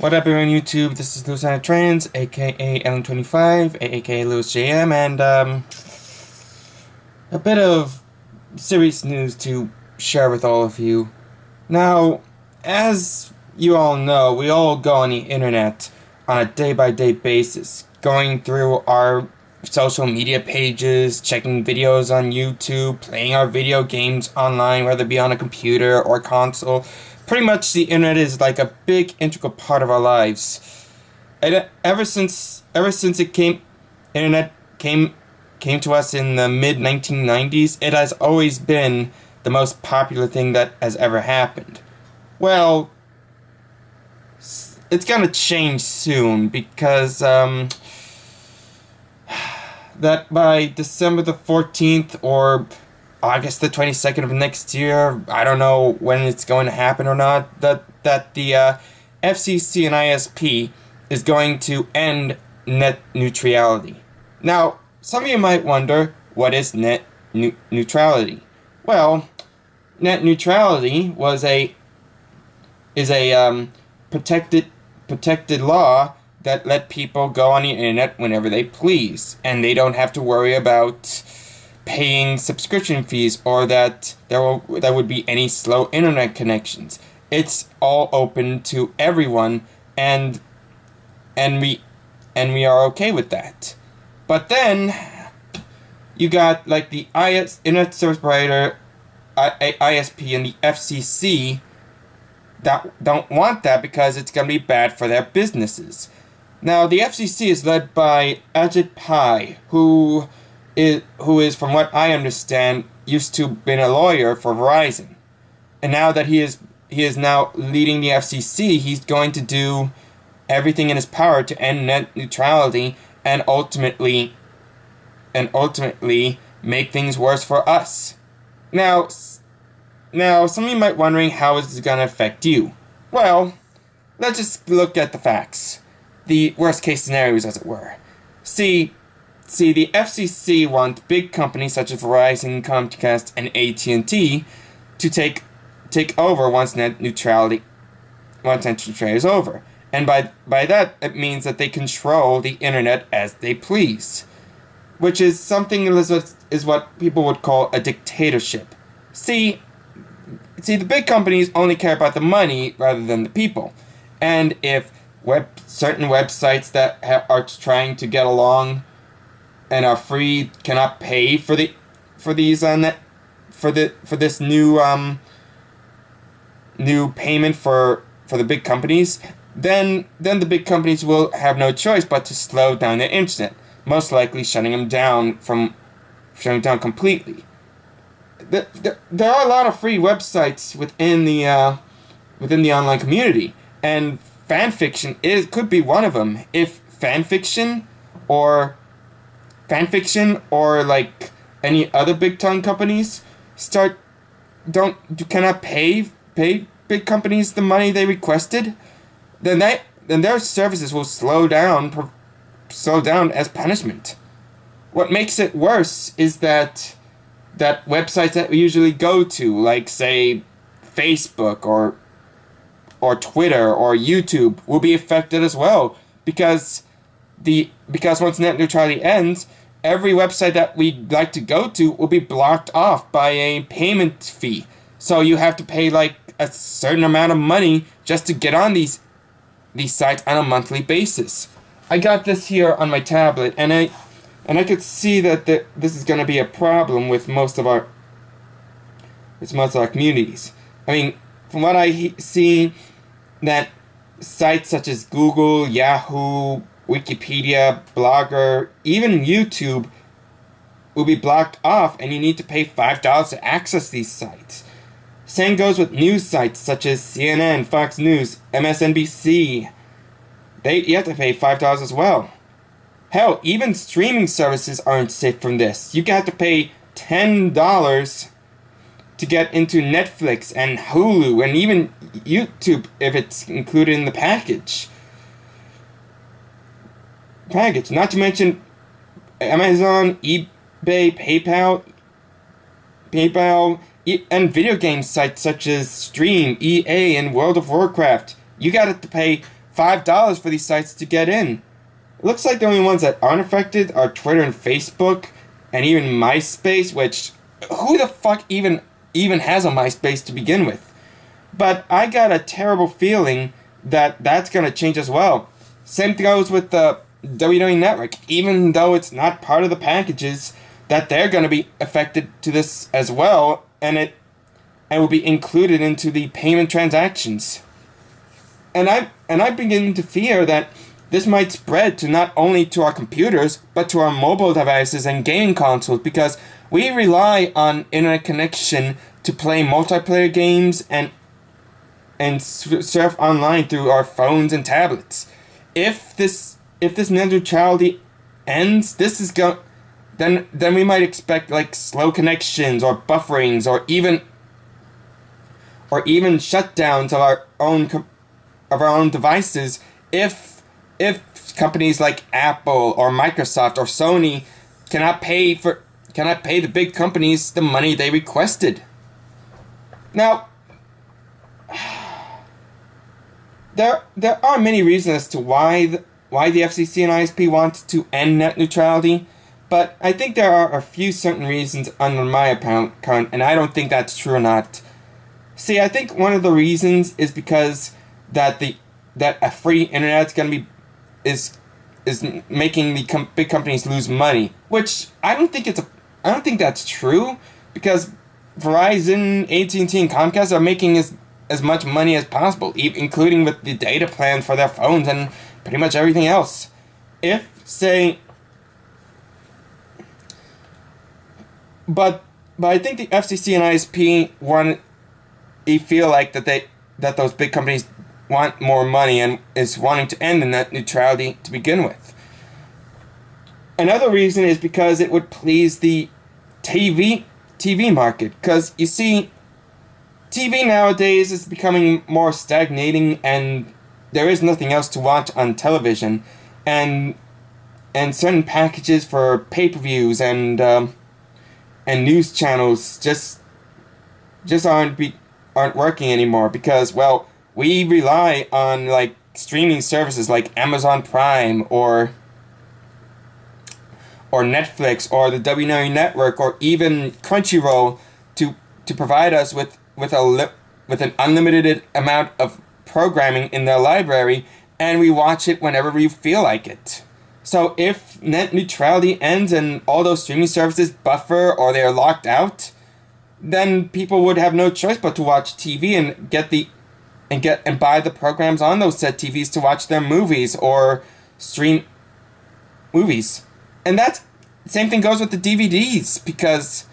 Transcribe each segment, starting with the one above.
What up, everyone? YouTube? This is Louis Trans, aka Ellen25, aka Louis JM, and a bit of serious news to share with all of you. Now, as you all know, we all go on the internet on a day-by-day basis, going through our social media pages, checking videos on YouTube, playing our video games online, whether it be on a computer or console. Pretty much the internet is like a big integral part of our lives. And ever since internet came to us in the mid 1990s, it has always been the most popular thing that has ever happened. Well, it's gonna change soon because that by December the 14th or August the 22nd of next year, I don't know when it's going to happen or not, that the FCC and ISP is going to end net neutrality. Now, some of you might wonder, what is net neutrality? Well, net neutrality is a protected law that let people go on the internet whenever they please, and they don't have to worry about paying subscription fees or that there would be any slow internet connections. It's all open to everyone, and we are okay with that. But then you got like the Internet Service Provider, ISP, and the FCC that don't want that because it's going to be bad for their businesses. Now, the FCC is led by Ajit Pai, who is, from what I understand, used to been a lawyer for Verizon. And now that he is now leading the FCC, he's going to do everything in his power to end net neutrality and ultimately make things worse for us. Now, some of you might be wondering how is this going to affect you. Well, let's just look at the facts. The worst case scenarios, as it were. See, the FCC wants big companies such as Verizon, Comcast, and AT&T to take over once net neutrality is over. And by that, it means that they control the internet as they please, which is something is what people would call a dictatorship. See, the big companies only care about the money rather than the people, and if certain websites that are trying to get along and are free cannot pay for this new payment for the big companies, then the big companies will have no choice but to slow down their internet, most likely shutting them down completely. There are a lot of free websites within the online community, and fanfiction could be one of them. If fanfiction or like any other big time companies cannot pay big companies the money they requested, then their services will slow down as punishment. What makes it worse is that websites that we usually go to, like say Facebook or Twitter or YouTube, will be affected as well because once net neutrality ends, every website that we'd like to go to will be blocked off by a payment fee. So you have to pay like a certain amount of money just to get on these sites on a monthly basis. I got this here on my tablet, and I could see that this is going to be a problem with most of our communities. I mean, from what I see, that sites such as Google, Yahoo, Wikipedia, Blogger, even YouTube will be blocked off, and you need to pay $5 to access these sites. Same goes with news sites such as CNN, Fox News, MSNBC. You have to pay $5 as well. Hell, even streaming services aren't safe from this. You got to pay $10 to get into Netflix and Hulu and even YouTube if it's included in the package. Not to mention Amazon, eBay, PayPal, and video game sites such as Steam, EA, and World of Warcraft. You got to pay $5 for these sites to get in. It looks like the only ones that aren't affected are Twitter and Facebook, and even MySpace, which who the fuck even has a MySpace to begin with? But I got a terrible feeling that that's going to change as well. Same thing goes with the WWE Network, even though it's not part of the packages, that they're going to be affected to this as well, and it will be included into the payment transactions. And I'm beginning to fear that this might spread to not only to our computers, but to our mobile devices and gaming consoles, because we rely on internet connection to play multiplayer games and surf online through our phones and tablets. If this net neutrality ends, then we might expect like slow connections or bufferings or even shutdowns of our own devices if companies like Apple or Microsoft or Sony cannot pay the big companies the money they requested. Now, there are many reasons as to why the FCC and ISP want to end net neutrality, but I think there are a few certain reasons under my account, and I don't think that's true or not. See, I think one of the reasons is because that a free internet is making the big companies lose money, which I don't think that's true, because Verizon, AT&T, and Comcast are making as much money as possible, including with the data plan for their phones and pretty much everything else. But I think the FCC and ISP feel like that those big companies want more money and is wanting to end the net neutrality to begin with. Another reason is because it would please the TV market, because you see, TV nowadays is becoming more stagnating, and there is nothing else to watch on television, and certain packages for pay-per-views and news channels just aren't working anymore, because, well, we rely on like streaming services like Amazon Prime or Netflix or the WWE Network or even Crunchyroll to provide us with an unlimited amount of programming in their library, and we watch it whenever we feel like it. So if net neutrality ends and all those streaming services buffer or they are locked out, then people would have no choice but to watch TV and buy the programs on those said TVs to watch their movies or stream movies. And that's same thing goes with the DVDs, because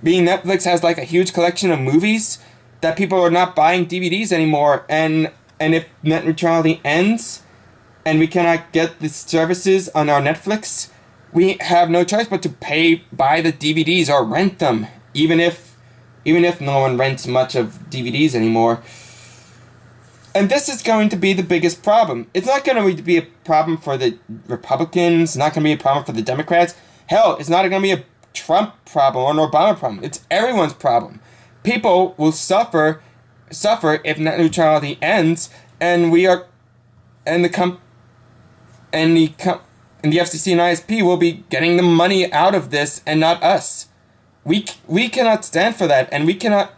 being Netflix has like a huge collection of movies that people are not buying DVDs anymore, and if net neutrality ends and we cannot get the services on our Netflix, we have no choice but to buy the DVDs or rent them, even if no one rents much of DVDs anymore. And this is going to be the biggest problem. It's not going to be a problem for the Republicans, it's not going to be a problem for the Democrats. Hell, it's not going to be a Trump problem or an Obama problem. It's everyone's problem. People will suffer if net neutrality ends, and the FCC and ISP will be getting the money out of this and not us. We cannot stand for that, and we cannot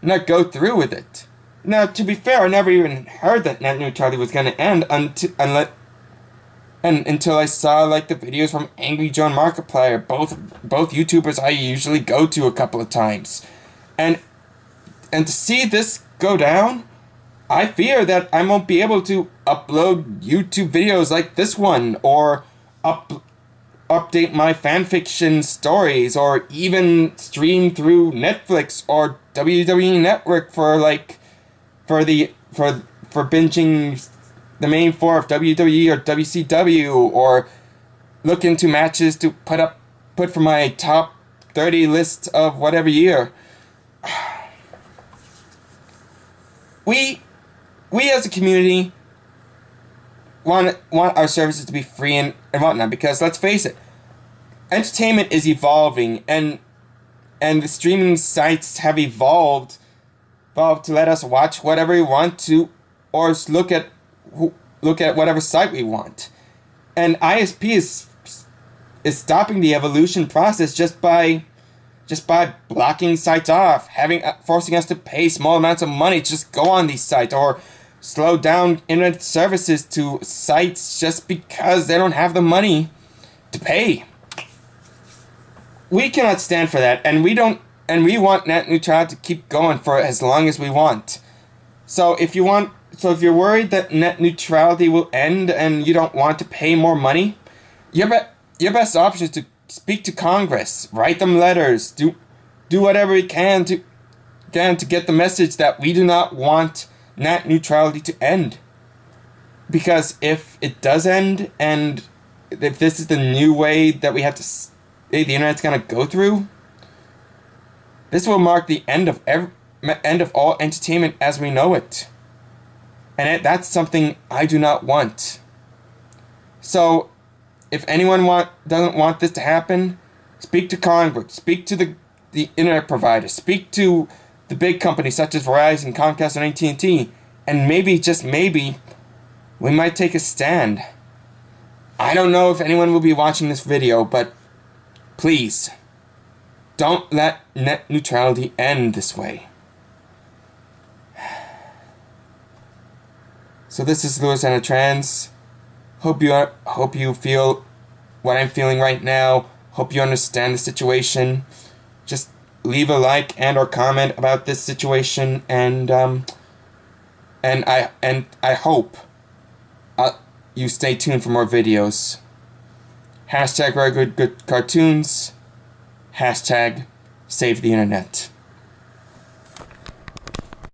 not go through with it. Now, to be fair, I never even heard that net neutrality was going to end until I saw like the videos from Angry Joe and Markiplier, both YouTubers I usually go to a couple of times, and to see this go down, I fear that I won't be able to upload YouTube videos like this one, or update my fanfiction stories, or even stream through Netflix or WWE Network for binging the main four of WWE or WCW, or look into matches to put for my top 30 list of whatever year. We as a community want our services to be free and whatnot, because let's face it, entertainment is evolving, and the streaming sites have evolved to let us watch whatever we want to or look at whatever site we want. And ISP is stopping the evolution process just by blocking sites off, forcing us to pay small amounts of money to just go on these sites, or slow down internet services to sites just because they don't have the money to pay. We cannot stand for that, and we want net neutrality to keep going for as long as we want. So if you're worried that net neutrality will end and you don't want to pay more money, your best option is to speak to Congress, write them letters, do whatever we can to get the message that we do not want net neutrality to end. Because if it does end, and if this is the new way that we have to the internet's gonna go through, this will mark the end of all entertainment as we know it. And that's something I do not want. So, if anyone doesn't want this to happen, speak to Congress, speak to the internet providers, speak to the big companies such as Verizon, Comcast, and AT&T, and maybe, just maybe, we might take a stand. I don't know if anyone will be watching this video, but please, don't let net neutrality end this way. So this is Louis and a Trans. Hope you feel what I'm feeling right now. Hope you understand the situation. Just leave a like and or comment about this situation, and I hope you stay tuned for more videos. Hashtag very good cartoons. Hashtag save the internet.